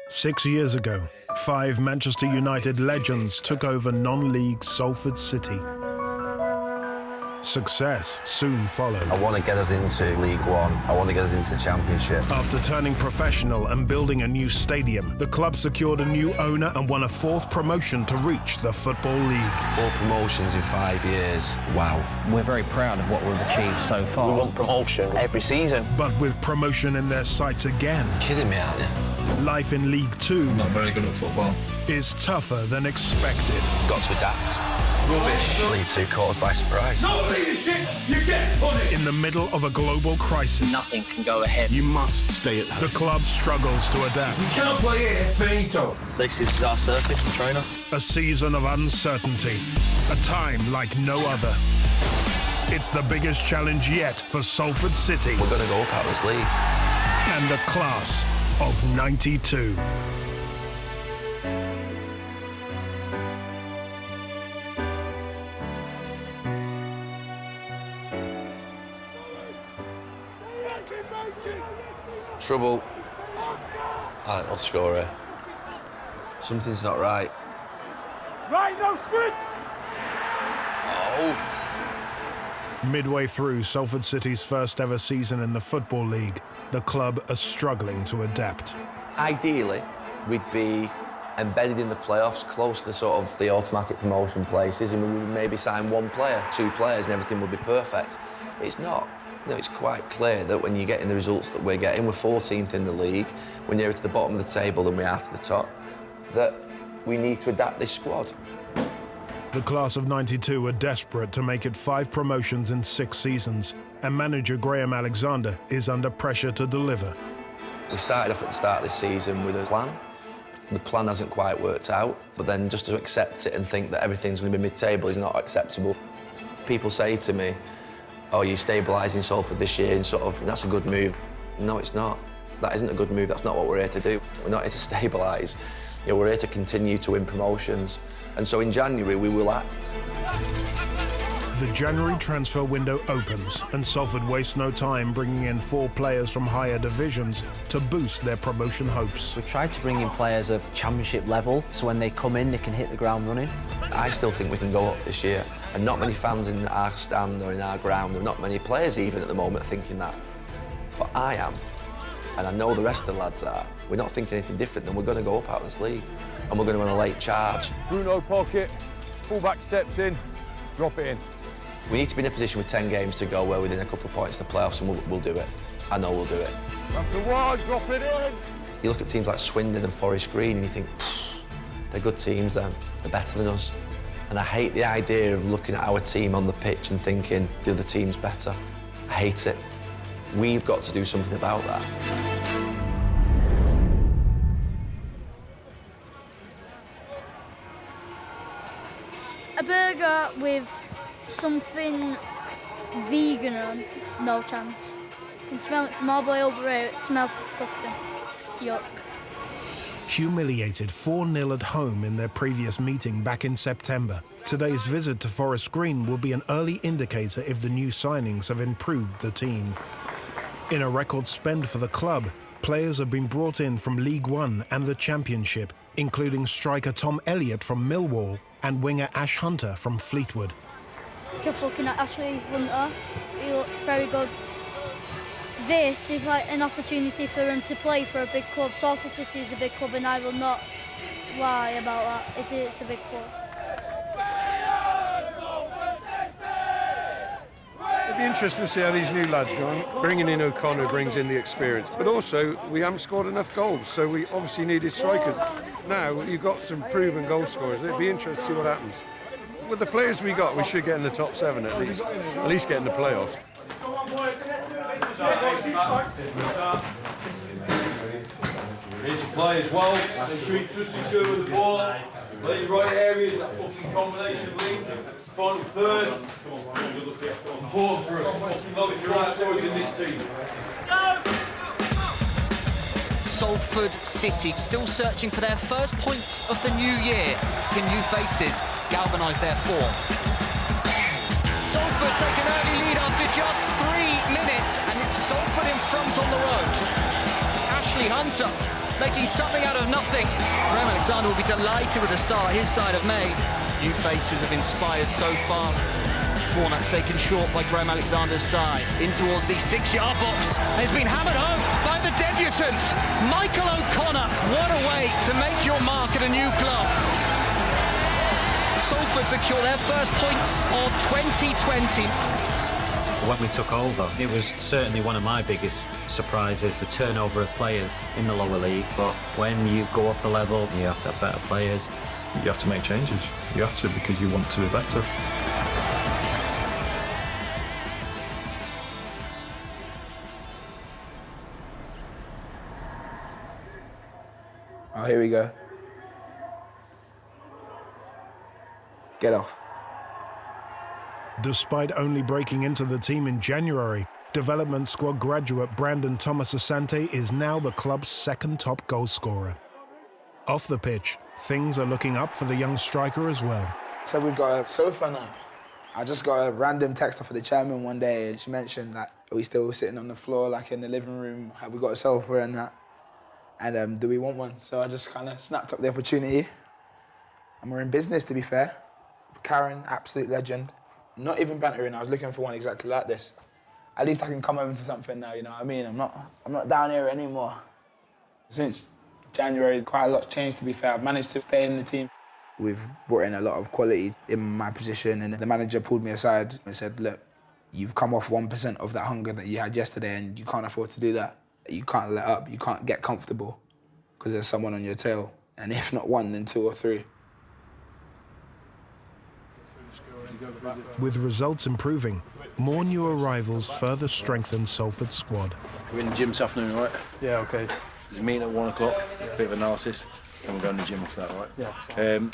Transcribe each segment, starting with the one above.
6 years ago, 5 Manchester United legends took over non-league Salford City. Success soon followed. I want to get us into League One. I want to get us into the Championship. After turning professional and building a new stadium, the club secured a new owner and won a 4th promotion to reach the Football League. 4 promotions in 5 years. Wow. We're very proud of what we've achieved so far. We want promotion every season. But with promotion in their sights again, Kidding me, aren't you? life in League Two Not very good at football. is tougher than expected. Got to adapt. Rubbish. League Two caught us by surprise. No leadership, you get punished. In the middle of a global crisis, Nothing can go ahead. You must stay at home. the club struggles to adapt. We can't play here, finito. This is our circuit, the trainer. A season of uncertainty, a time like no other. It's the biggest challenge yet for Salford City We're going to go up out of this league. and the class of '92. Trouble. I'll score here. Something's not right. Right, no switch. Oh. Midway through Salford City's first ever season in the Football League, the club are struggling to adapt. Ideally, we'd be embedded in the playoffs, close to sort of the automatic promotion places, and we would maybe sign 1 player, 2 players, and everything would be perfect. It's not. No, it's quite clear that when you're getting the results that we're getting, we're 14th in the league, we're nearer to the bottom of the table than we are to the top, that we need to adapt this squad. The class of '92 are desperate to make it 5 promotions in 6 seasons, and manager Graham Alexander is under pressure to deliver. We started off at the start of this season with a plan. The plan hasn't quite worked out, but then just to accept it and think that everything's going to be mid-table is not acceptable. People say to me, oh, you're stabilising Salford this year, and sort of, that's a good move. No, it's not. That isn't a good move. That's not what we're here to do. We're not here to stabilise. You know, we're here to continue to win promotions. And so in January, we will act. The January transfer window opens, and Salford wastes no time bringing in 4 players from higher divisions to boost their promotion hopes. We've tried to bring in players of championship level, so when they come in, they can hit the ground running. I still think we can go up this year, and not many fans in our stand or in our ground, or not many players even at the moment thinking that. But I am, and I know the rest of the lads are. We're not thinking anything different than we're going to go up out of this league, and we're going to run a late charge. Bruno pocket, fullback steps in, drop it in. We need to be in a position with 10 games to go where within a couple of points of the playoffs, and we'll do it. I know we'll do it. After one, drop it in. You look at teams like Swindon and Forest Green and you think, they're good teams then, they're better than us. And I hate the idea of looking at our team on the pitch and thinking the other team's better. I hate it. We've got to do something about that. A burger with something vegan on, no chance. You can smell it from all the way over here, it smells disgusting. Yuck. Humiliated 4-0 at home in their previous meeting back in September, today's visit to Forest Green will be an early indicator if the new signings have improved the team. In a record spend for the club, players have been brought in from League One and the Championship, including striker Tom Elliott from Millwall and winger Ash Hunter from Fleetwood. Just looking at Ashley Hunter, he looked very good. This is like an opportunity for him to play for a big club. Salford City is a big club and I will not lie about that. It's a big club. It'll be interesting to see how these new lads go on. Bringing in O'Connor brings in the experience, but also we haven't scored enough goals, so we obviously needed strikers. Now you've got some proven goal scorers. It'll be interesting to see what happens. With the players we got, we should get in the top 7 at least get in the playoffs. Ready to play as well. Make sure you trust each other with the ball. Play the right areas, that fucking combination link. Final third. Important for us. Love your right swords in this team. Salford City still searching for their first points of the new year. Can new faces galvanise their form? Salford take an early lead after just 3 minutes, and it's Salford in front on the road. Ashley Hunter making something out of nothing. Graham Alexander will be delighted with the start his side of May. New faces have inspired so far. Corner taken short by Graham Alexander's side. In towards the 6-yard box. And it's been hammered home by the debutant, Michael O'Connor. What a way to make your mark at a new club. Salford secure their first points of 2020. When we took over, it was certainly one of my biggest surprises, the turnover of players in the lower leagues. But when you go up a level, you have to have better players. You have to make changes. You have to, because you want to be better. Oh, here we go. Get off. Despite only breaking into the team in January, development squad graduate Brandon Thomas Asante is now the club's second top goal scorer. Off the pitch, things are looking up for the young striker as well. So we've got a sofa now. I just got a random text off of the chairman one day, and she mentioned that are we still sitting on the floor like in the living room? Have we got a sofa and that? And do we want one? So I just kind of snapped up the opportunity. And we're in business, to be fair. Karen, absolute legend. Not even bantering, I was looking for one exactly like this. At least I can come home to something now, you know what I mean? I'm not down here anymore. Since January, quite a lot's changed, to be fair. I've managed to stay in the team. We've brought in a lot of quality in my position, and the manager pulled me aside and said, look, you've come off 1% of that hunger that you had yesterday, and you can't afford to do that. You can't let up, you can't get comfortable, because there's someone on your tail. And if not one, then 2 or 3. With results improving, more new arrivals further strengthen Salford's squad. We're in the gym this afternoon, right? Yeah, OK. There's a meeting at 1 o'clock, a bit of analysis, and we're going to the gym after that, right? Yeah. You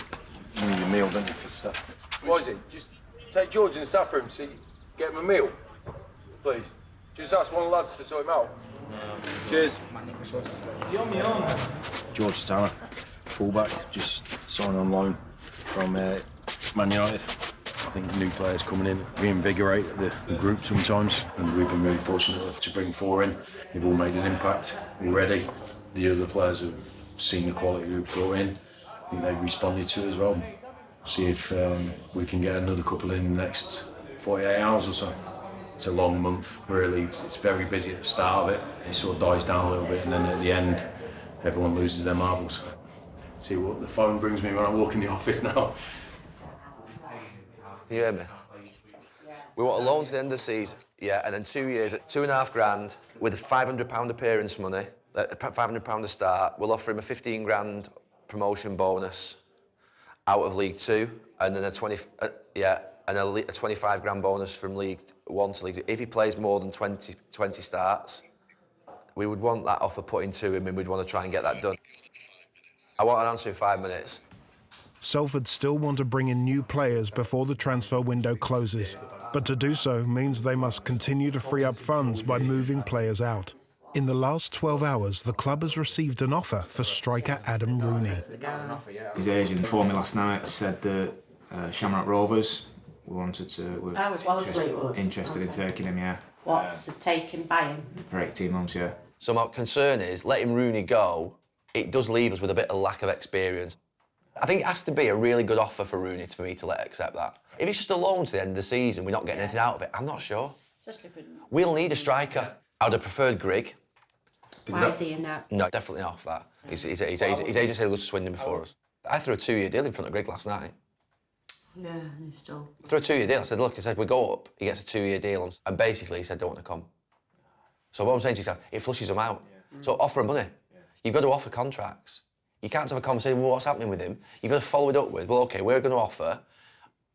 need a meal, don't you, for stuff? Why is it? Just take George in the staff room, see, get him a meal, please. Just ask one of the lads to sort him out. Cheers. George Tanner, fullback, just signed on loan from Man United. I think new players coming in reinvigorate the group sometimes, and we've been really fortunate enough to bring 4 in. They've all made an impact already. The other players have seen the quality we've brought in. I think they've responded to it as well. See if we can get another couple in the next 48 hours or so. It's a long month, really. It's very busy at the start of it. It sort of dies down a little bit, and then at the end, everyone loses their marbles. See what the phone brings me when I walk in the office now. Can you hear me? We want a loan to the end of the season, yeah, and then 2 years at £2.5 with a £500 appearance money, £500 a start. We'll offer him a 15 grand promotion bonus out of League 2, and then a 25 grand bonus from League 1 to League 2. If he plays more than 20 starts, we would want that offer put into him, and we'd want to try and get that done. I want an answer in 5 minutes. Salford still want to bring in new players before the transfer window closes, but to do so means they must continue to free up funds by moving players out. In the last 12 hours, the club has received an offer for striker Adam Rooney. His agent informed me last night, said that Shamrock Rovers were interested in taking him, yeah. What, to take him, buy him? For 18 months, yeah. So my concern is, letting Rooney go, it does leave us with a bit of lack of experience. I think it has to be a really good offer for Rooney for me to accept that. If it's just a loan to the end of the season, we're not getting anything out of it, I'm not sure. We'll need a striker. I would have preferred Grigg. Why is he in that? No, definitely off that. His agent said he was Swindon before us. I threw a 2-year deal in front of Grigg last night. No, he's still... I threw a 2-year deal. I said, look, we go up, he gets a 2-year deal, and basically he said, don't want to come. So what I'm saying to you, it flushes him out. So offer him money. You've got to offer contracts. You can't have a conversation, well, what's happening with him? You've got to follow it up with, well, OK, we're going to offer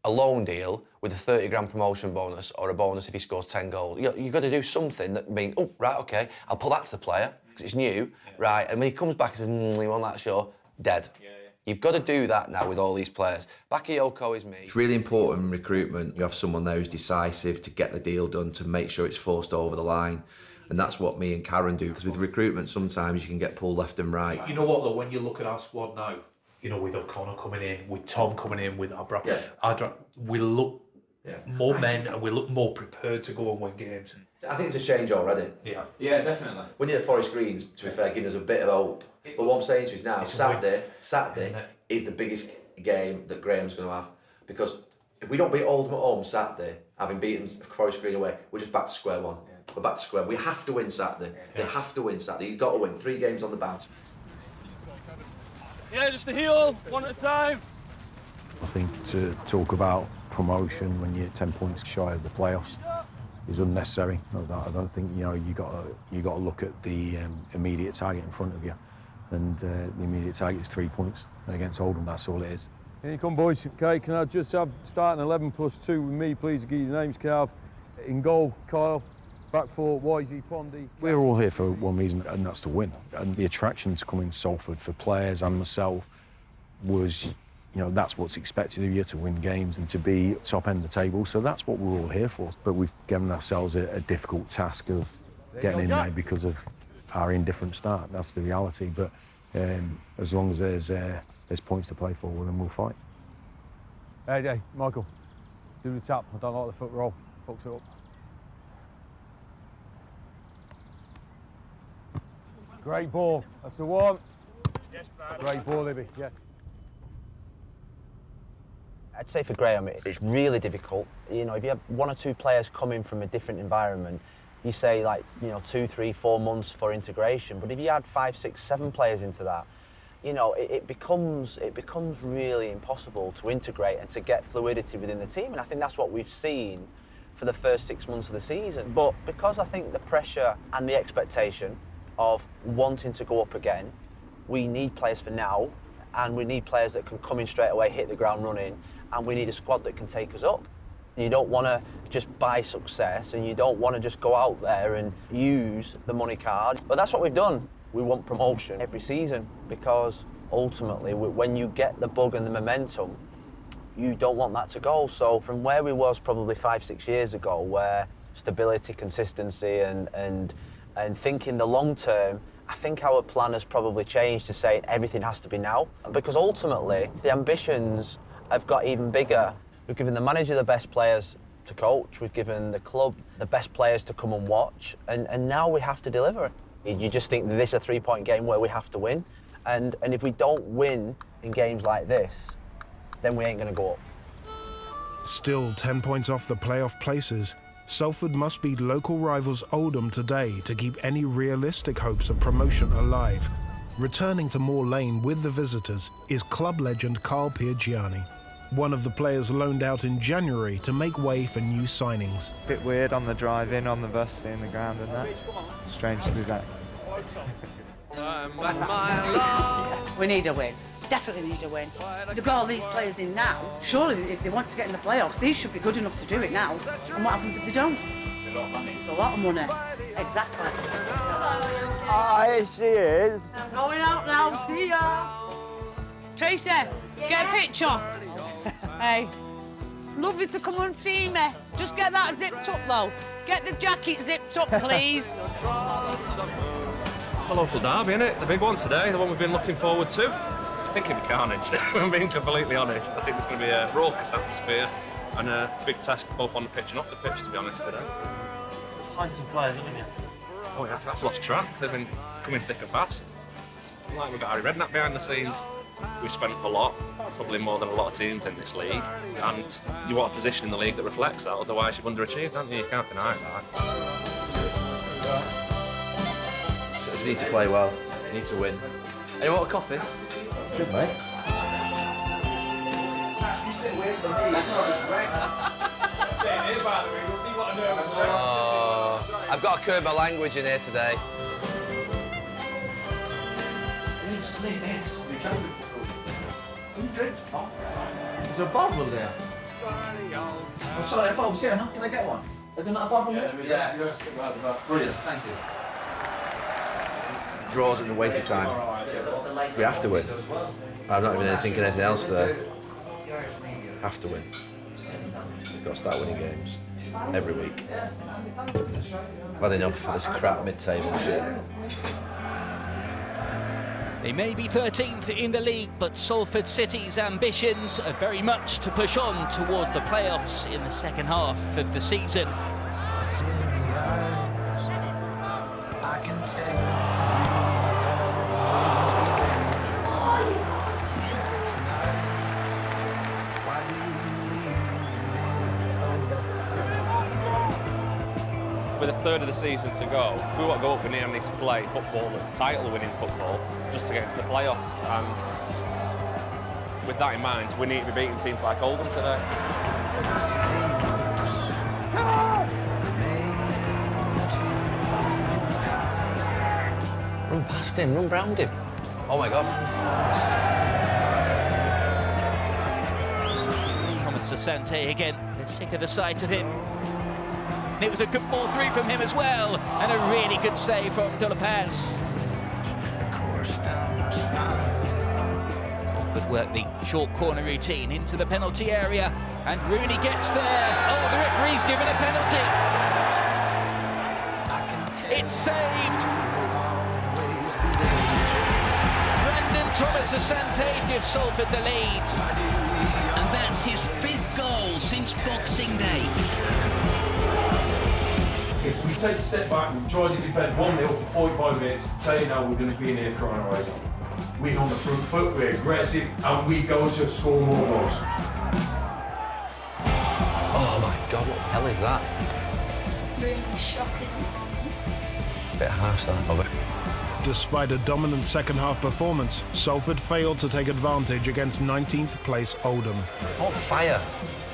a loan deal with a 30 grand promotion bonus or a bonus if he scores 10 goals. You've got to do something that means, oh, right, OK, I'll put that to the player, because it's new, right, and when he comes back and says, you want that, sure, dead. You've got to do that now with all these players. Bakayoko is me. It's really important in recruitment. You have someone there who's decisive to get the deal done, to make sure it's forced over the line. And that's what me and Karen do, because with recruitment, sometimes you can get pulled left and right. You know what, though, when you look at our squad now, you know, with O'Connor coming in, with Tom coming in, with we look more men, and we look more prepared to go and win games. I think it's a change already. Yeah, definitely. When you're at Forest Greens, to be fair, giving us a bit of hope. But what I'm saying to you is now, Saturday is the biggest game that Graham's going to have. Because if we don't beat Oldham at home Saturday, having beaten Forest Green away, we're just back to square one. We're back to square one. We have to win Saturday. They have to win Saturday. You've got to win. 3 games on the bounce. Yeah, just a heel, one at a time. I think to talk about promotion when you're 10 points shy of the playoffs is unnecessary. I don't think you got to look at the immediate target in front of you, and the immediate target is 3 points against Oldham. That's all it is. Here you come, boys. Okay, can I just have starting 11 plus 2 with me, please? Give your names, Carv. In goal, Kyle. Back 4, Wisey, Pondy. We're all here for one reason, and that's to win. And the attraction to coming to Salford for players and myself was, that's what's expected of you, to win games and to be top end of the table. So that's what we're all here for. But we've given ourselves a difficult task of getting in there because of our indifferent start. That's the reality. But as long as there's points to play for, well, then we'll fight. Hey, Michael, do the tap. I don't like the foot roll. Fucks it up. Great ball. That's the one. Yes, great ball, Libby. Yes. I'd say for Graham, it's really difficult. If you have 1 or 2 players coming from a different environment, you say 2, 3, 4 months for integration. But if you add 5, 6, 7 players into that, it becomes really impossible to integrate and to get fluidity within the team. And I think that's what we've seen for the first 6 months of the season. But because I think the pressure and the expectation of wanting to go up again, we need players for now, and we need players that can come in straight away, hit the ground running, and we need a squad that can take us up. You don't want to just buy success, and you don't want to just go out there and use the money card. But that's what we've done. We want promotion every season, because ultimately, when you get the bug and the momentum, you don't want that to go. So from where we was probably 5, 6 years ago, where stability, consistency, and thinking the long term, I think our plan has probably changed to say everything has to be now. Because ultimately, the ambitions have got even bigger. We've given the manager the best players to coach, we've given the club the best players to come and watch, and now we have to deliver. You just think that this is a 3-point game where we have to win, and if we don't win in games like this, then we ain't going to go up. Still 10 points off the playoff places, Salford must beat local rivals Oldham today to keep any realistic hopes of promotion alive. Returning to Moor Lane with the visitors is club legend Carl Piergianni, one of the players loaned out in January to make way for new signings. Bit weird on the drive in, on the bus, seeing the ground and that. Strange to be back. We need a win. Definitely need a win. They've got all these players in now. Surely, if they want to get in the playoffs, these should be good enough to do it now. And what happens if they don't? It's a lot of money. It's a lot of money. Exactly. Oh, here she is. I'm going out now. See ya. Tracy, get a picture. Hey, lovely to come and see me. Just get that zipped up, though. Get the jacket zipped up, please. It's the local derby, isn't it? The big one today, the one we've been looking forward to. I think it'll be carnage, if I'm being completely honest. I think there's going to be a raucous atmosphere and a big test both on the pitch and off the pitch, to be honest, today. Signed some players, haven't you? Oh yeah, I've lost track. They've been coming thick and fast. It's like we've got Harry Redknapp behind the scenes. We've spent a lot, probably more than a lot of teams in this league, and you want a position in the league that reflects that, otherwise you've underachieved, haven't you? You can't deny that. So you need to play well, you need to win. And you want a coffee? Good, mate. You sit away from me, it's not just right. Staying here, by the way, we'll see what I know. I've got to curb my language in here today. Just leave this. You drink off. There's a bottle there. Oh, sorry, I thought I was here. No? Can I get one? Is there not a bottle here? Yeah. Brilliant, thank you. Draws and a waste of time. We have to win. I'm not even thinking anything else today. Have to win. We've got to start winning games every week. I've had enough of this crap mid-table shit. They may be 13th in the league, but Salford City's ambitions are very much to push on towards the playoffs in the second half of the season. third of the season to go. If we want to go up in here, we need to play football that's title-winning football just to get into the playoffs. And with that in mind, we need to be beating teams like Oldham today. Run past him, run round him. Oh my God. Thomas Asante again. They're sick of the sight of him. And it was a good ball through from him as well. And a really good save from De La Paz. Salford work the short corner routine into the penalty area. And Rooney gets there. Oh, the referee's given a penalty. It's saved. Thomas Asante gives Salford the lead. And that's his 5th goal since Boxing Day. If we take a step back and try to defend 1-0 for 45 minutes, tell you now we're going to be in here throwing our eyes on. We're on the front foot, we're aggressive, and we go to score more goals. Oh my God, what the hell is that? Really shocking. Bit harsh, that, of it. Despite a dominant second-half performance, Salford failed to take advantage against 19th place Oldham. I want fire.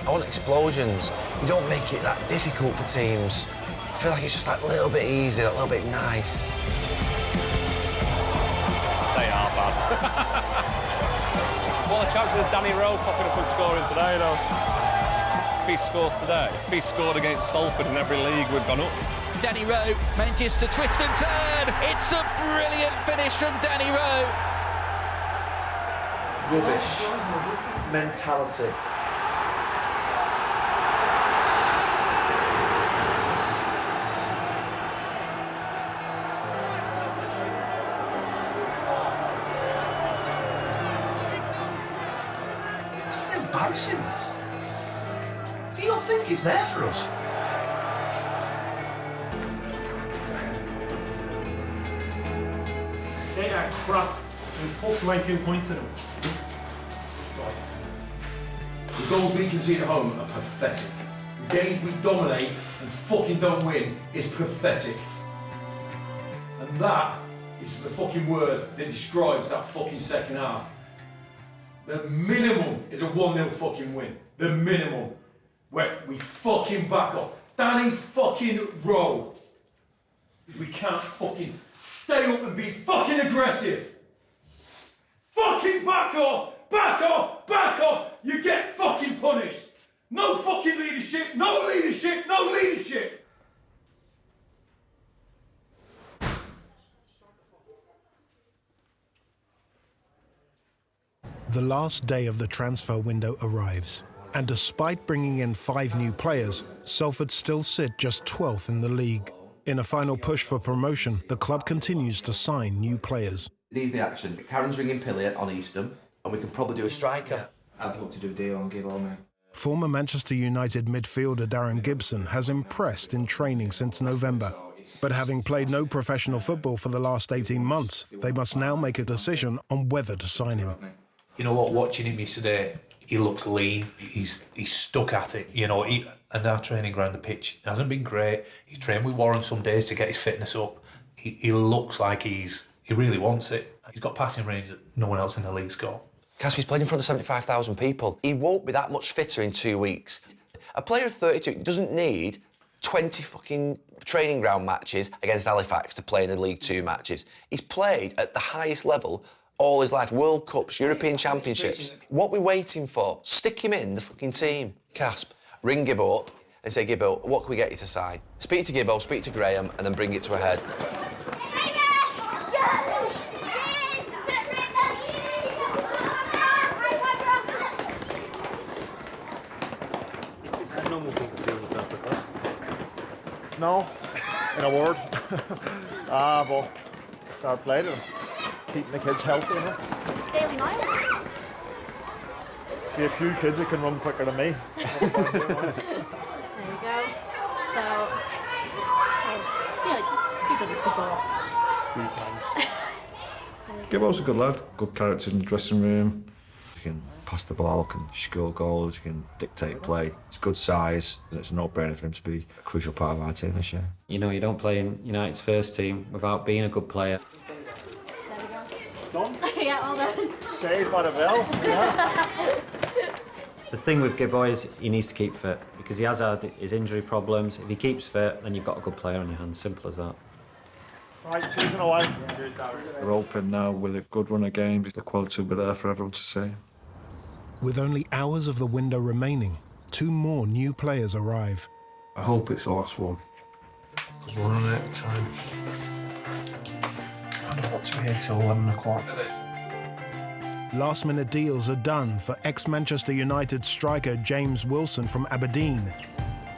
I want explosions. You don't make it that difficult for teams. I feel like it's just like a little bit easy, a little bit nice. They are bad. What are the chances of Danny Rowe popping up and scoring today, though? If he scores today, if he scored against Salford in every league we've gone up. Danny Rowe manages to twist and turn. It's a brilliant finish from Danny Rowe. Rubbish mentality. It's embarrassing, this. If you don't think he's there for us. They are crap. We put 22 points in them. Right. The goals we concede at home are pathetic. The games we dominate and fucking don't win is pathetic. And that is the fucking word that describes that fucking second half. The minimum is a 1-0 fucking win. The minimum. Where we fucking back off. Danny fucking Rowe. We can't fucking stay up and be fucking aggressive. Fucking back off! Back off! Back off! You get fucking punished. No fucking leadership! No leadership! No leadership! The last day of the transfer window arrives, and despite bringing in 5 new players, Salford still sit just 12th in the league. In a final push for promotion, the club continues to sign new players. These the action. Karen's ringing Pilliot on Eastham, and we can probably do a striker. I'd love to do a deal on Gibbo, mate. Former Manchester United midfielder Darren Gibson has impressed in training since November. But having played no professional football for the last 18 months, they must now make a decision on whether to sign him. You know what, watching him yesterday, he looks lean, he's stuck at it, you know, and our training ground, the pitch hasn't been great. He's trained with Warren some days to get his fitness up. He looks like he really wants it. He's got passing range that no one else in the league's got. Caspi's played in front of 75,000 people. He won't be that much fitter in 2 weeks. A player of 32 doesn't need 20 fucking training ground matches against Halifax to play in the League 2 matches. He's played at the highest level all his life. World Cups, European Championships. What are we waiting for? Stick him in the fucking team. Casp, ring Gibbo up and say, Gibbo, what can we get you to sign? Speak to Gibbo, speak to Graham, and then bring it to a head. No, in a word. But fair play to them. Keeping the kids healthy enough. Daily night. Be a few kids that can run quicker than me. There you go. So, you've done this before. A few times. Gibbo's a good lad, good character in the dressing room. can pass the ball, can score goals, can dictate play. It's good size. It's a no-brainer for him to be a crucial part of our team this year. You know, you don't play in United's first team without being a good player. Done? Yeah, all done. Saved by the bell. Yeah. The thing with Gibboy is he needs to keep fit because he has had his injury problems. If he keeps fit, then you've got a good player on your hands. Simple as that. Right, teasing away. Cheers, We're open now with a good run of games. The quality will be there for everyone to see. With only hours of the window remaining, 2 more new players arrive. I hope it's the last one, because we're running out of time. I don't want to be here till 11 o'clock. Last-minute deals are done for ex-Manchester United striker James Wilson from Aberdeen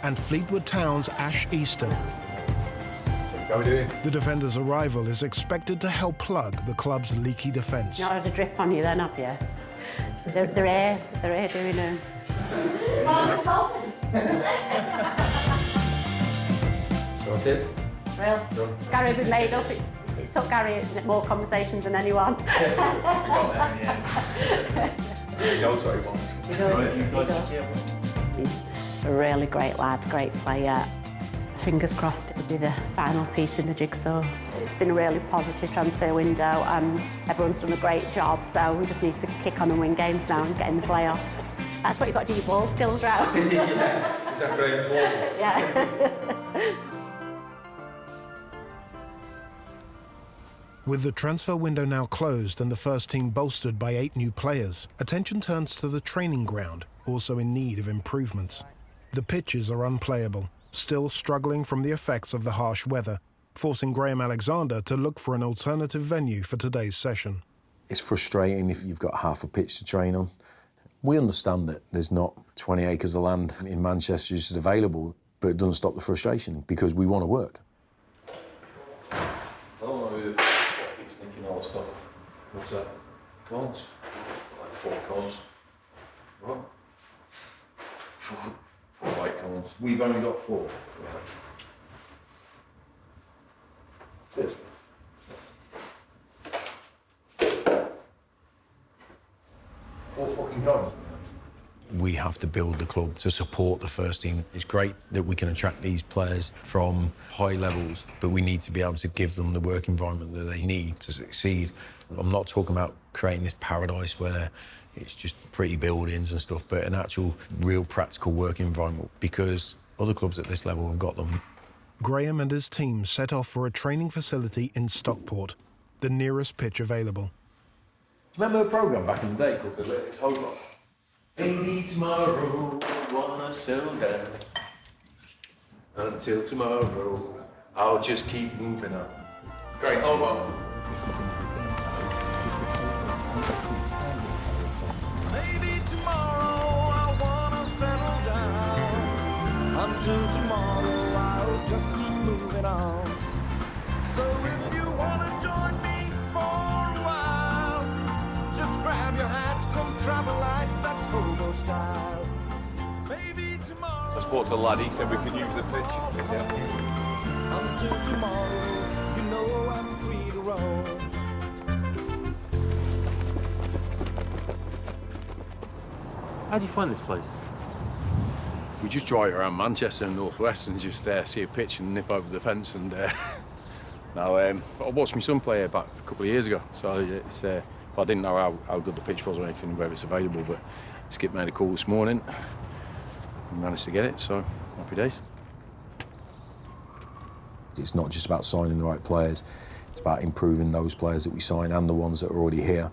and Fleetwood Town's Ash Easton. How are we doing? The defender's arrival is expected to help plug the club's leaky defence. Not had a drip on you then, have you? They're here doing them. Sorted? Real. Gary had been made up. It's took Gary more conversations than anyone. He knows what he wants. He does. He's a really great lad, great player. Fingers crossed it would be the final piece in the jigsaw. It's been a really positive transfer window and everyone's done a great job, so we just need to kick on and win games now and get in the playoffs. That's what you've got to do your ball skills around. Yeah, is that great ball? Yeah. With the transfer window now closed and the first team bolstered by 8 new players, attention turns to the training ground, also in need of improvements. The pitches are unplayable, still struggling from the effects of the harsh weather, forcing Graham Alexander to look for an alternative venue for today's session. It's frustrating if you've got half a pitch to train on. We understand that there's not 20 acres of land in Manchester just available, but it doesn't stop the frustration because we want to work. I don't know who he's thinking all the stuff. What's that? Cones? Like 4 cones. What? 4 white cones. We've only got 4. Right. That's it. 4 fucking cones. We have to build the club to support the first team. It's great that we can attract these players from high levels, but we need to be able to give them the work environment that they need to succeed. I'm not talking about creating this paradise where it's just pretty buildings and stuff, but an actual, real practical work environment, because other clubs at this level have got them. Graham and his team set off for a training facility in Stockport, the nearest pitch available. Remember the programme back in the day called The Latest Hope? Maybe tomorrow wanna settle down. Until tomorrow, I'll just keep moving on. Great song. Maybe tomorrow I wanna settle down. Until tomorrow, I'll just keep moving on. So if you wanna join me for a while, just grab your hat, come travel like that's hobo style. Maybe tomorrow. I spoke to the lad, he said we can use the pitch. Until tomorrow, you know I'm free to roam. How do you find this place? We just drive around Manchester and North West and just see a pitch and nip over the fence. And now I watched my son play here back a couple of years ago, so it's. I didn't know how good the pitch was or anything, whether it's available, but Skip made a call this morning. We managed to get it, so happy days. It's not just about signing the right players, it's about improving those players that we sign and the ones that are already here.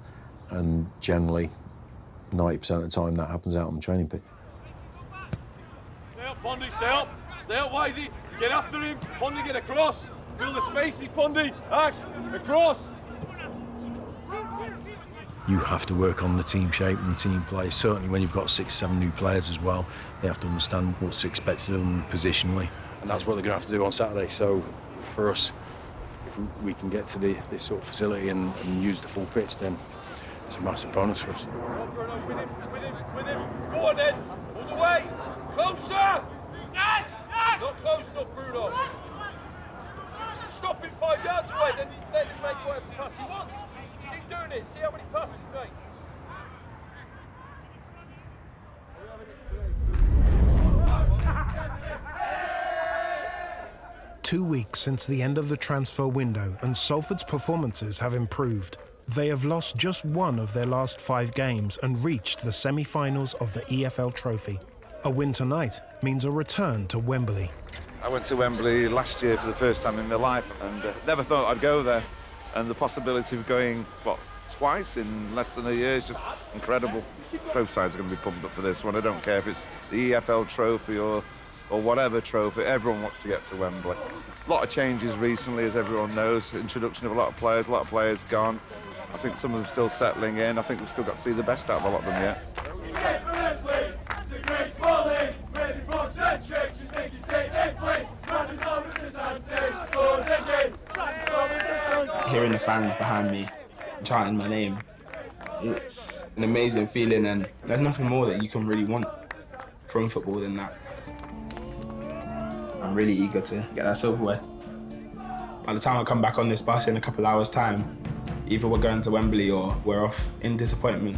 And generally, 90% of the time that happens out on the training pitch. Stay up, Pondy, stay up. Stay up, Wisey. Get after him. Pondy, get across. Fill the spaces, Pondy. Ash, across. You have to work on the team shape and team play. Certainly when you've got 6, 7 new players as well, they have to understand what's expected of them positionally. And that's what they're going to have to do on Saturday. So for us, if we can get to this sort of facility and use the full pitch, then it's a massive bonus for us. With him. Go on then. All the way. Closer. Not close enough, Bruno. Stop him 5 yards away, then let him make whatever pass he wants. Keep doing it. See how many passes he makes. 2 weeks since the end of the transfer window and Salford's performances have improved. They have lost just one of their last 5 games and reached the semi-finals of the EFL Trophy. A win tonight means a return to Wembley. I went to Wembley last year for the first time in my life and never thought I'd go there. And the possibility of going, twice in less than a year is just incredible. Both sides are going to be pumped up for this one. I don't care if it's the EFL Trophy or whatever trophy, everyone wants to get to Wembley. A lot of changes recently, as everyone knows. Introduction of a lot of players gone. I think some of them still settling in. I think we've still got to see the best out of a lot of them yet. Hearing the fans behind me chanting my name, it's an amazing feeling, and there's nothing more that you can really want from football than that. I'm really eager to get that over with. By the time I come back on this bus in a couple hours' time, either we're going to Wembley or we're off in disappointment.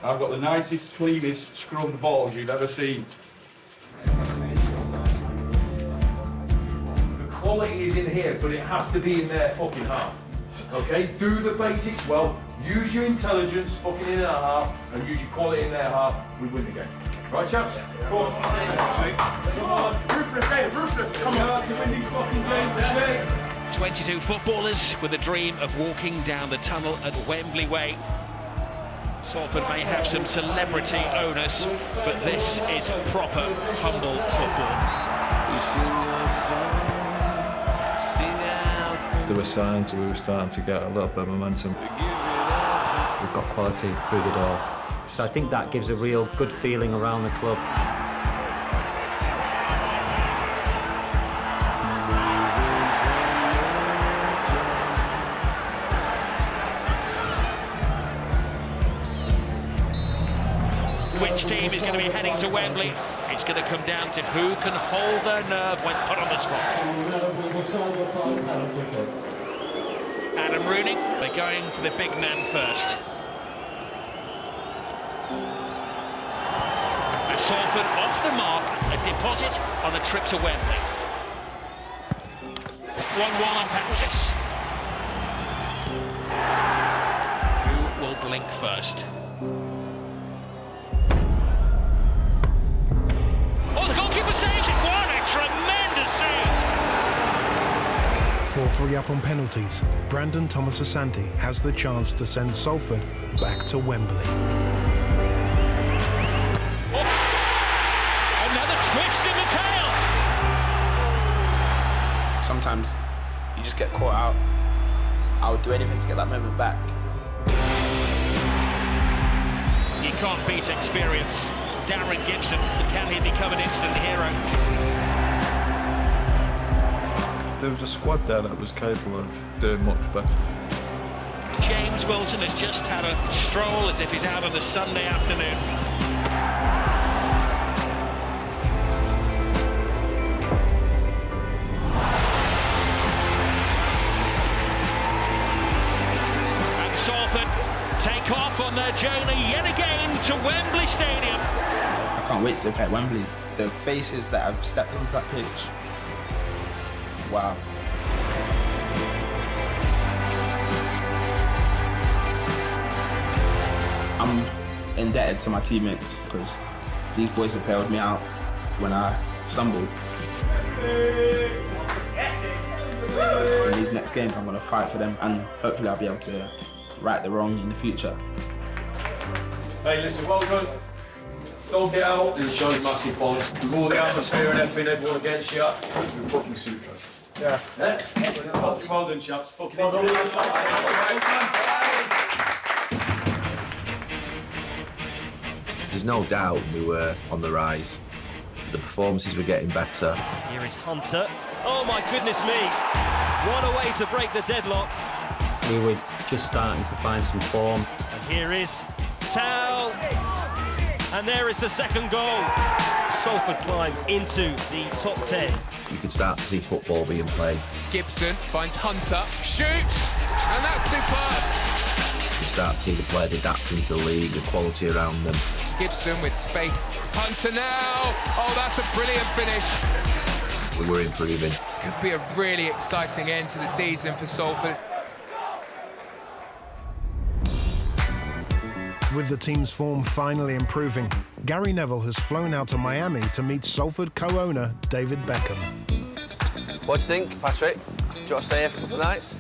I've got the nicest, cleanest scrubbed balls you've ever seen. The quality is in here, but it has to be in their fucking half. Okay? Do the basics well, use your intelligence fucking in our half, and use your quality in their half, we win the game. Right, chaps? Come on. Come on. Ruthless, come on. To win these fucking games, okay? 22 footballers with a dream of walking down the tunnel at Wembley Way. Salford may have some celebrity owners, but this is proper, humble football. There were signs we were starting to get a little bit of momentum. We've got quality through the doors. So I think that gives a real good feeling around the club. Which team is going to be heading to Wembley? It's going to come down to who can hold their nerve when put on the spot. Adam Rooney, they're going for the big man first. And Salford off the mark, a deposit on a trip to Wembley. 1-1 on penalties. Who will blink first? Oh, the goalkeeper saves it. What a tremendous save! 4-3 up on penalties, Brandon Thomas Asante has the chance to send Salford back to Wembley. Oh, another twist in the tail! Sometimes you just get caught out. I would do anything to get that moment back. You can't beat experience. Darren Gibson, can he become an instant hero? There was a squad there that was capable of doing much better. James Wilson has just had a stroll as if he's out on a Sunday afternoon. And Salford take off on their journey yet again to Wembley Stadium. I can't wait to play at Wembley. The faces that have stepped onto that pitch. Wow. I'm indebted to my teammates because these boys have bailed me out when I stumbled. In these next games, I'm going to fight for them and hopefully I'll be able to right the wrong in the future. Hey, listen, well done. Don't get out and show massive bollocks. With all the atmosphere and everything, everyone against you, you're fucking super. Yeah. Well done, chaps. Fucking enjoy it. There's no doubt we were on the rise. The performances were getting better. Here is Hunter. Oh my goodness me! What a way to break the deadlock. We were just starting to find some form. And here is Towel. And there is the second goal. Salford climb into the top 10. You could start to see football being played. Gibson finds Hunter, shoots, and that's superb. start to see the players adapting to the league, the quality around them. Gibson with space. Hunter now. Oh, that's a brilliant finish. We were improving. Could be a really exciting end to the season for Salford. With the team's form finally improving, Gary Neville has flown out to Miami to meet Salford co-owner David Beckham. What do you think, Patrick? Do you want to stay here for a couple of nights?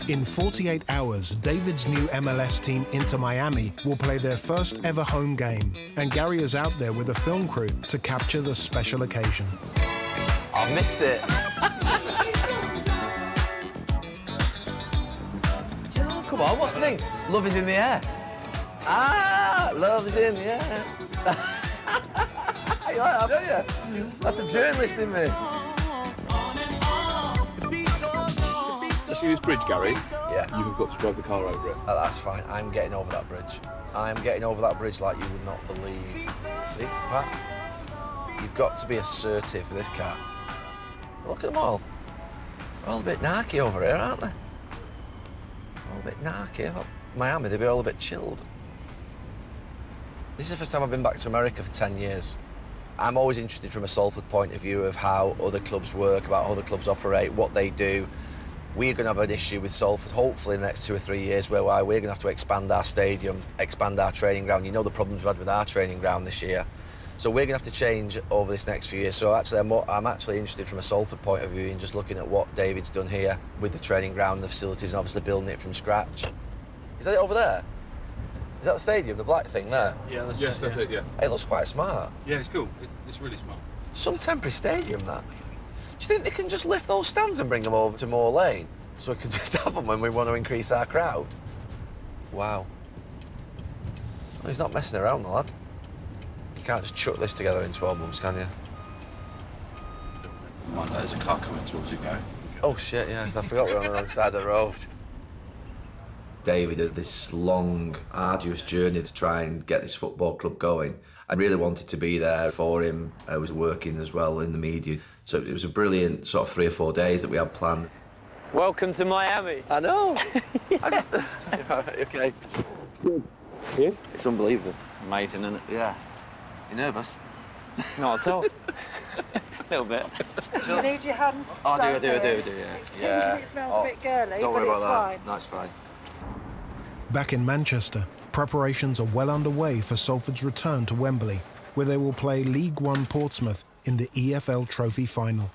In 48 hours, David's new MLS team Inter Miami will play their first ever home game, and Gary is out there with a film crew to capture the special occasion. I've missed it. Come on, what's the thing? Love is in the air. Ah, love is in the air. You like that, don't you? That's a journalist in me. See this bridge, Gary? Yeah. You've got to drive the car over it. Oh, that's fine. I'm getting over that bridge. I'm getting over that bridge like you would not believe. See, Pat? You've got to be assertive with this car. Look at them all. They're all a bit narky over here, aren't they? All a bit narky. Miami, they'd be all a bit chilled. This is the first time I've been back to America for 10 years. I'm always interested from a Salford point of view of how other clubs work, about how other clubs operate, what they do. We're going to have an issue with Salford, hopefully in the next 2 or 3 years, where we're going to have to expand our stadium, expand our training ground. You know the problems we've had with our training ground this year. So we're going to have to change over this next few years. So actually, I'm actually interested from a Salford point of view in just looking at what David's done here with the training ground, the facilities, and obviously building it from scratch. Is that it over there? Is that the stadium, the black thing there? Yeah, that's it. That's it, yeah. Hey, it looks quite smart. Yeah, it's cool. It's really smart. Some temporary stadium, that. Do you think they can just lift those stands and bring them over to Moor Lane so we can just have them when we want to increase our crowd? Wow. Well, he's not messing around, the lad. You can't just chuck this together in 12 months, can you? Right, there's a car coming towards you, Gary. Oh, shit, yeah. I forgot we're on the wrong side of the road. David had this long, arduous journey to try and get this football club going. I really wanted to be there for him. I was working as well in the media. So it was a brilliant sort of 3 or 4 days that we had planned. Welcome to Miami. I know. I just... OK. Good. You? It's unbelievable. Amazing, isn't it? Yeah. You nervous? Not at all. A little bit. Do you need your hands? Oh, I do, yeah. It's pink and it smells a bit girly, don't but worry it's about fine. that. No, it's fine. Back in Manchester, preparations are well underway for Salford's return to Wembley, where they will play League One Portsmouth in the EFL Trophy final.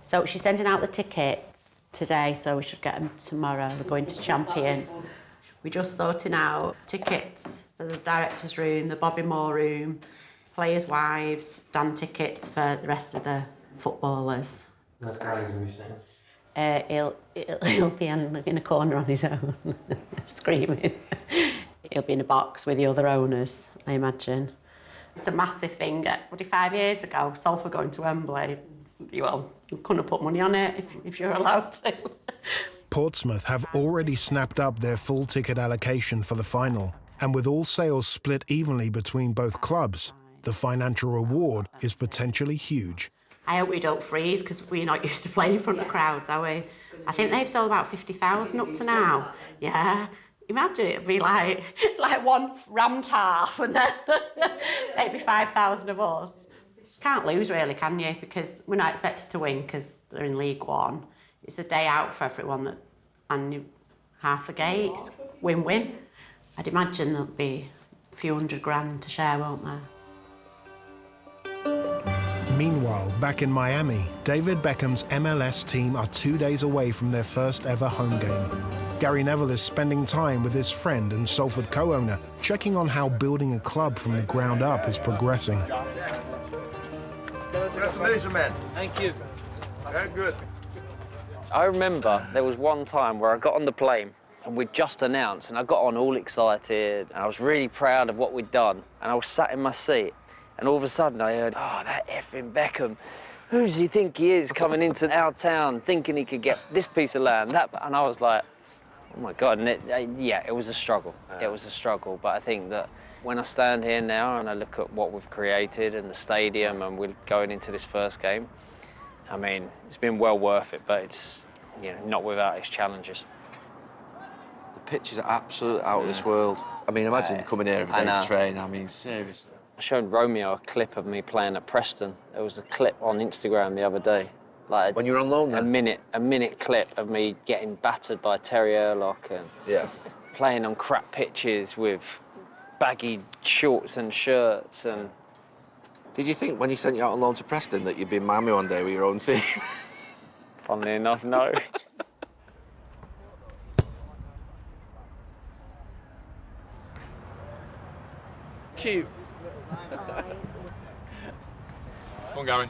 So she's sending out the tickets today, so we should get them tomorrow. We're going to Champion. We're just sorting out tickets for the director's room, the Bobby Moore room, players' wives, Dan tickets for the rest of the footballers. What are you going to be saying? He'll be in a corner on his own, screaming. He'll be in a box with the other owners, I imagine. It's a massive thing. 5 years ago, Salford going to Wembley, you couldn't put money on it if you're allowed to. Portsmouth have already snapped up their full ticket allocation for the final, and with all sales split evenly between both clubs, the financial reward is potentially huge. I hope we don't freeze, because we're not used to playing in front of crowds, are we? I think they've sold about 50,000 up to now. Yeah. Imagine it'd be like one rammed half and then maybe 5,000 of us. Can't lose really, can you? Because we're not expected to win because they're in League One. It's a day out for everyone and half the gates. Win-win. I'd imagine there'll be a few £100,000 to share, won't there? Meanwhile, back in Miami, David Beckham's MLS team are 2 days away from their first ever home game. Gary Neville is spending time with his friend and Salford co-owner, checking on how building a club from the ground up is progressing. Congratulations, Thank you. Very good. I remember there was one time where I got on the plane and we'd just announced, and I got on all excited and I was really proud of what we'd done, and I was sat in my seat and all of a sudden I heard, oh, that effing Beckham. Who does he think he is coming into our town thinking he could get this piece of land, that, and I was like, oh my God, and it was a struggle. It was a struggle, but I think that when I stand here now and I look at what we've created and the stadium and we're going into this first game, I mean, it's been well worth it, but it's not without its challenges. The pitches are absolutely out of this world. I mean, imagine coming here every day to train. I mean, seriously. I showed Romeo a clip of me playing at Preston. There was a clip on Instagram the other day. Like when you were on loan there? A minute clip of me getting battered by Terry Erlock and playing on crap pitches with baggy shorts and shirts and... Did you think when he sent you out on loan to Preston that you'd be in Miami one day with your own team? Funnily enough, no. Cute. Come on, Gary.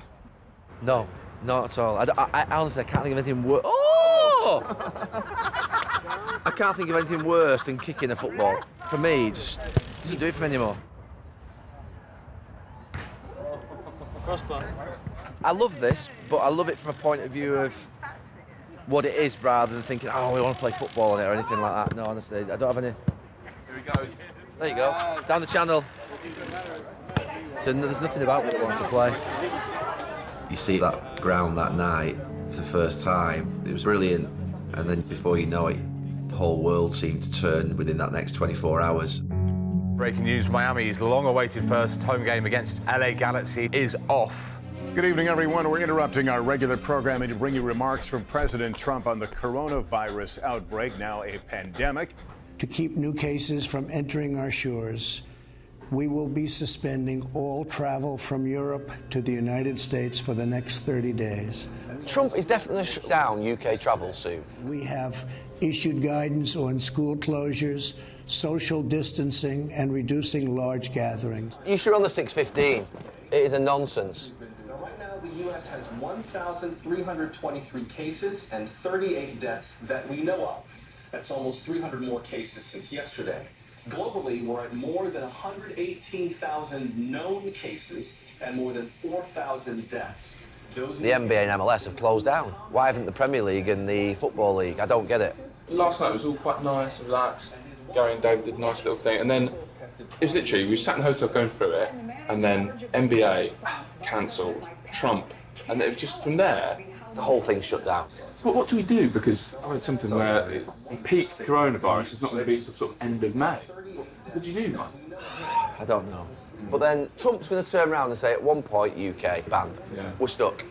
No, not at all. I honestly can't think of anything worse. Oh! I can't think of anything worse than kicking a football. For me, it just doesn't do it for me anymore. Crossbar. I love this, but I love it from a point of view of what it is rather than thinking, oh, we want to play football on it or anything like that. No, honestly, I don't have any. Here he goes. There you go. Down the channel. So there's nothing about what he wants to play. You see that ground that night for the first time. It was brilliant. And then before you know it, the whole world seemed to turn within that next 24 hours. Breaking news, Miami's long-awaited first home game against LA Galaxy is off. Good evening, everyone. We're interrupting our regular programming to bring you remarks from President Trump on the coronavirus outbreak, now a pandemic. To keep new cases from entering our shores, we will be suspending all travel from Europe to the United States for the next 30 days. Trump is definitely going to shut down UK travel soon. We have issued guidance on school closures, social distancing, and reducing large gatherings. You should run the 6:15. It is a nonsense. Right now, the U.S. has 1,323 cases and 38 deaths that we know of. That's almost 300 more cases since yesterday. Globally, we're at more than 118,000 known cases and more than 4,000 deaths. The NBA and MLS have closed down. Why haven't the Premier League and the Football League? I don't get it. Last night was all quite nice, relaxed. Gary and David did a nice little thing, and then it was literally, we sat in the hotel going through it, and then NBA cancelled, Trump, and it was just from there. The whole thing shut down. But what do we do? Because I read something where peak coronavirus is not going to be sort of end of May. What do you do, man? I don't know. But then Trump's going to turn around and say, at one point, UK banned. Yeah. We're stuck.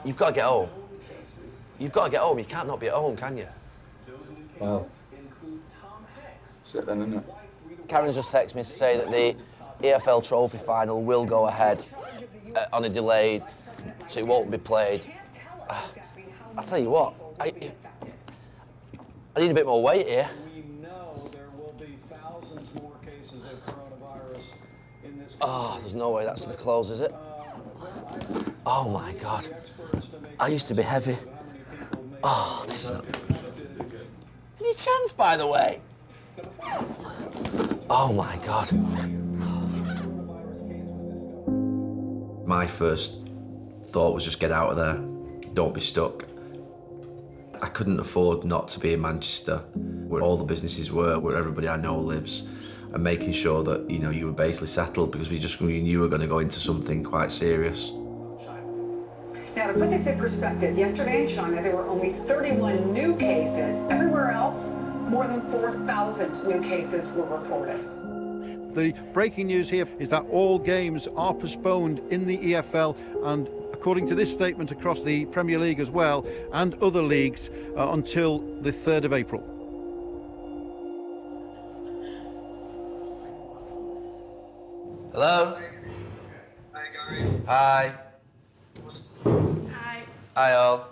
You've got to get home. You've got to get home. You can't not be at home, can you? Well, that's it then, isn't it? Karen's just texted me to say that the EFL Trophy final will go ahead on a delayed, so it won't be played. I'll tell you what, I need a bit more weight here. Oh, there's no way that's going to close, is it? Oh my God. I used to be heavy. Oh, this is not... Any chance, by the way? Oh my God. My first thought was just get out of there. Don't be stuck. I couldn't afford not to be in Manchester, where all the businesses were, where everybody I know lives, and making sure that, you know, you were basically settled, because we knew we were going to go into something quite serious. Now, to put this in perspective, yesterday in China, there were only 31 new cases. Everywhere else, more than 4,000 new cases were reported. The breaking news here is that all games are postponed in the EFL, and according to this statement, across the Premier League as well, and other leagues, until the 3rd of April. Hello? Hi, Gary. Hi. Hi. Hi, all.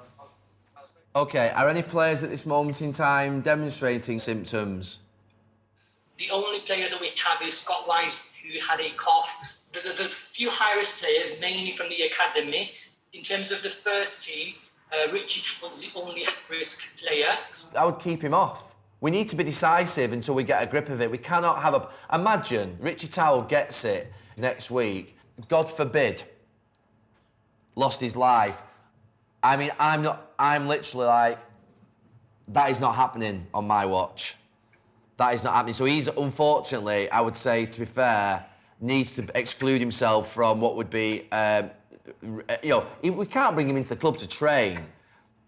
OK, are any players at this moment in time demonstrating symptoms? The only player that we have is Scott Wise, who had a cough. There's a few high-risk players, mainly from the academy. In terms of the first team, Richie was the only high-risk player. I would keep him off. We need to be decisive until we get a grip of it. We cannot have a... Imagine Richie Towell gets it next week. God forbid, lost his life. I mean, I'm literally like, that is not happening on my watch. That is not happening. So he's, unfortunately, I would say, to be fair, needs to exclude himself from what would be, you know, we can't bring him into the club to train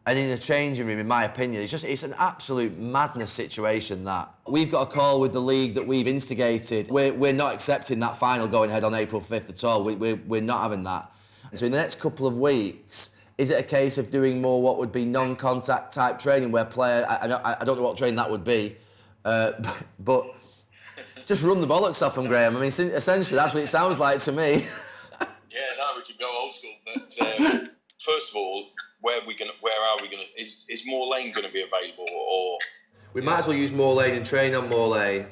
And in a changing room, in my opinion, it's an absolute madness situation that. We've got a call with the league that we've instigated. We're not accepting that final going ahead on April 5th at all. We're not having that. So in the next couple of weeks, is it a case of doing more what would be non-contact type training where I don't know what training that would be, but just run the bollocks off them, Graham. I mean, essentially that's what it sounds like to me. Yeah, no, we could go old school, but first of all, where are we gonna? Is Moor Lane going to be available, or? We might as well use Moor Lane and train on Moor Lane.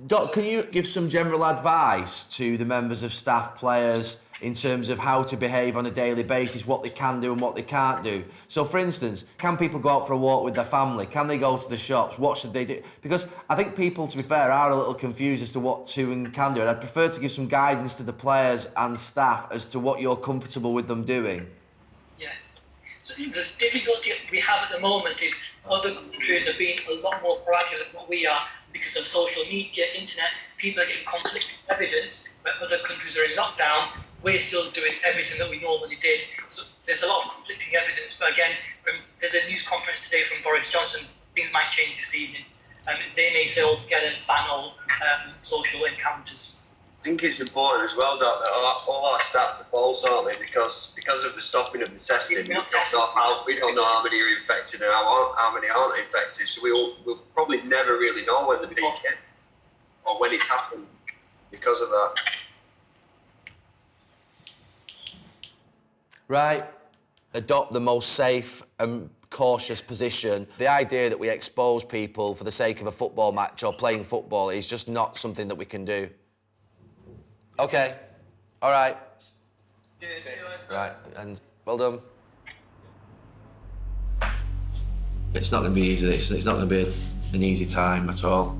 Doc, can you give some general advice to the members of staff, players, in terms of how to behave on a daily basis, what they can do and what they can't do? So, for instance, can people go out for a walk with their family? Can they go to the shops? What should they do? Because I think people, to be fair, are a little confused as to what to and can do, and I'd prefer to give some guidance to the players and staff as to what you're comfortable with them doing. Yeah. So the difficulty we have at the moment is other countries are being a lot more proactive than what we are because of social media, internet. People are getting conflicting evidence, but other countries are in lockdown. We're still doing everything that we normally did. So there's a lot of conflicting evidence. But again, there's a news conference today from Boris Johnson. Things might change this evening. They may say altogether ban all social encounters. I think it's important as well, Doc, that all our stats are false, aren't they? Because of the stopping of the testing, we don't know how many are infected and how many aren't infected. So we'll probably never really know when the peak hit or when it's happened because of that. Right. Adopt the most safe and cautious position. The idea that we expose people for the sake of a football match or playing football is just not something that we can do. Okay. All right. Yeah, see you later. Right, and well done. It's not going to be easy. It's not going to be an easy time at all.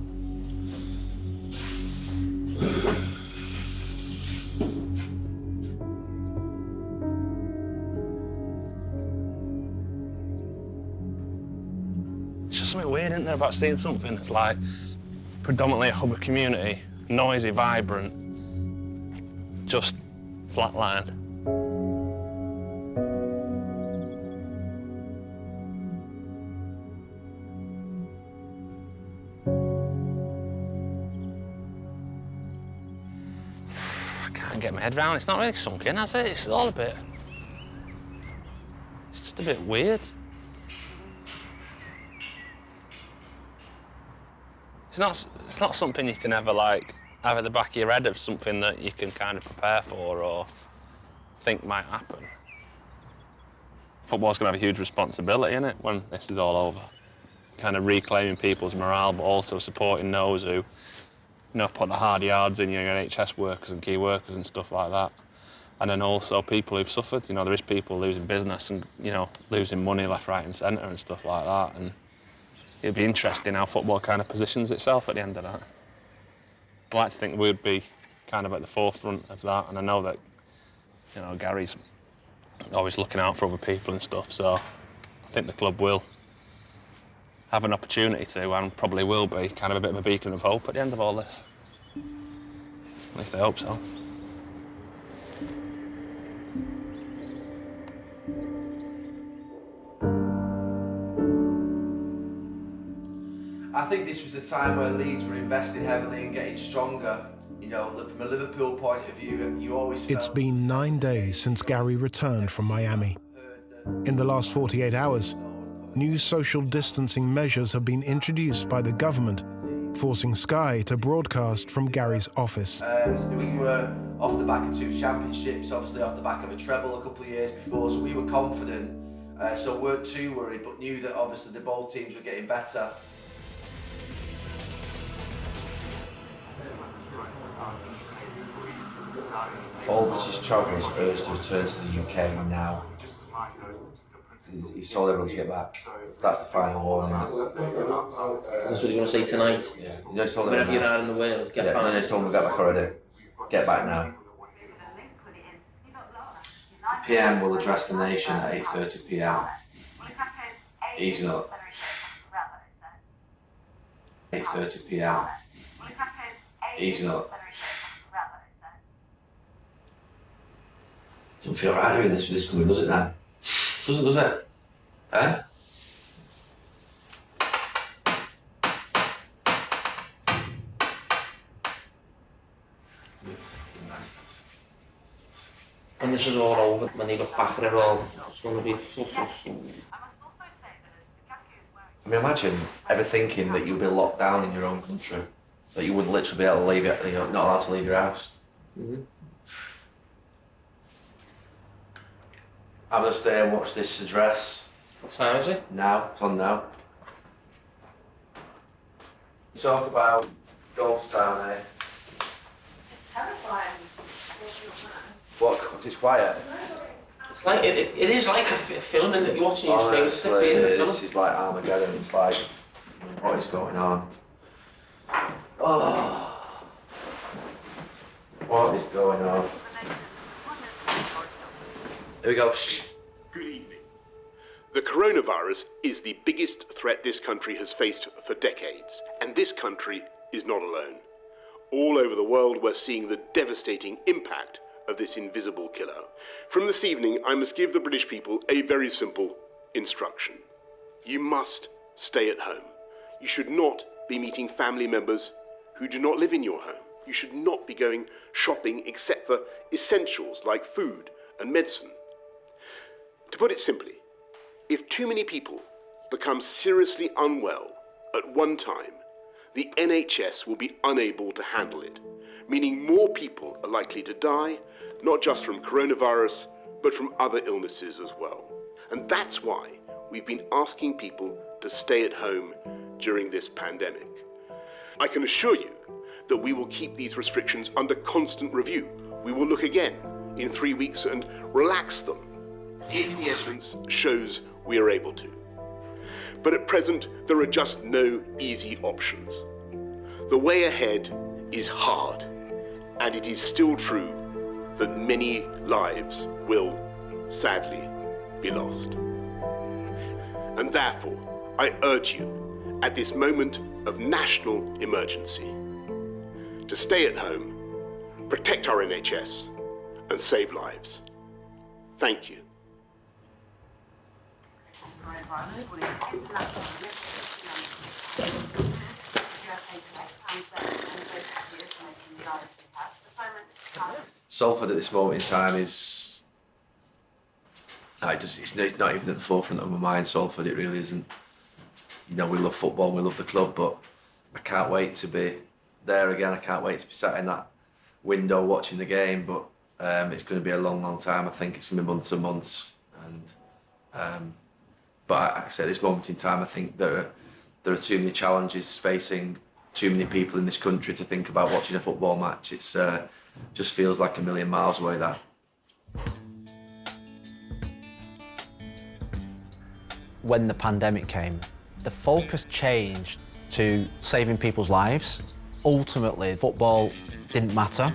It's just something weird, isn't there, about seeing something that's like predominantly a hub of community, noisy, vibrant, just flatline. I can't get my head round. It's not really sunk in, has it? It's all a bit... It's just a bit weird. It's not something you can ever, like, have at the back of your head of something that you can kind of prepare for or think might happen. Football's going to have a huge responsibility, innit, when this is all over. Kind of reclaiming people's morale, but also supporting those who, put the hard yards in, your NHS workers and key workers and stuff like that. And then also people who've suffered. There is people losing business and, losing money left, right and centre and stuff like that. And it'd be interesting how football kind of positions itself at the end of that. I'd like to think we'd be kind of at the forefront of that, and I know that, Gary's always looking out for other people and stuff, so I think the club will have an opportunity to, and probably will be, kind of a bit of a beacon of hope at the end of all this. At least I hope so. I think this was the time where Leeds were investing heavily and getting stronger. From a Liverpool point of view, you always felt... It's been 9 days since Gary returned from Miami. In the last 48 hours, new social distancing measures have been introduced by the government, forcing Sky to broadcast from Gary's office. We were off the back of 2 championships, obviously off the back of a treble a couple of years before, so we were confident, so weren't too worried, but knew that obviously both teams were getting better. All British travellers are urged to return to the UK now. He's told everyone to get back. That's the final warning. That's what you're going to say tonight? Yeah. You just told whenever you're out in the world, get back. You just told them to get back already. Get back now. PM will address the nation at 8:30 PM. He's not. 8:30 PM. He's not. Doesn't feel right doing this with this coming, does it now? Does it? Eh? when this is all over, when they look back at it all, it's going to be... I mean, imagine ever thinking that you'd be locked down in your own country, that you wouldn't literally be able to leave it, you know, not allowed to leave your house. Mm-hmm. I'm gonna stay and watch this address. What time is it? Now, it's on now. Talk about Ghost Town, eh? It's terrifying. What? It's quiet. It's like it is like a film, and you're watching your screen. Honestly, this is like Armageddon. It's like, what is going on? Oh, what is going on? Here we go. Shh. Good evening. The coronavirus is the biggest threat this country has faced for decades, and this country is not alone. All over the world, we're seeing the devastating impact of this invisible killer. From this evening, I must give the British people a very simple instruction. You must stay at home. You should not be meeting family members who do not live in your home. You should not be going shopping except for essentials like food and medicine. To put it simply, if too many people become seriously unwell at one time, the NHS will be unable to handle it, meaning more people are likely to die, not just from coronavirus, but from other illnesses as well. And that's why we've been asking people to stay at home during this pandemic. I can assure you that we will keep these restrictions under constant review. We will look again in 3 weeks and relax them if the evidence shows we are able to. But at present, there are just no easy options. The way ahead is hard, and it is still true that many lives will, sadly, be lost. And therefore, I urge you, at this moment of national emergency, to stay at home, protect our NHS, and save lives. Thank you. Salford at this moment in time is... it's not even at the forefront of my mind, Salford, it really isn't. You know, we love football, we love the club, but I can't wait to be there again. I can't wait to be sat in that window watching the game, but it's going to be a long, long time. I think it's going to be months and months. And but like I say, at this moment in time, I think there are too many challenges facing too many people in this country to think about watching a football match. It's just feels like a million miles away, that. When the pandemic came, the focus changed to saving people's lives. Ultimately, football didn't matter.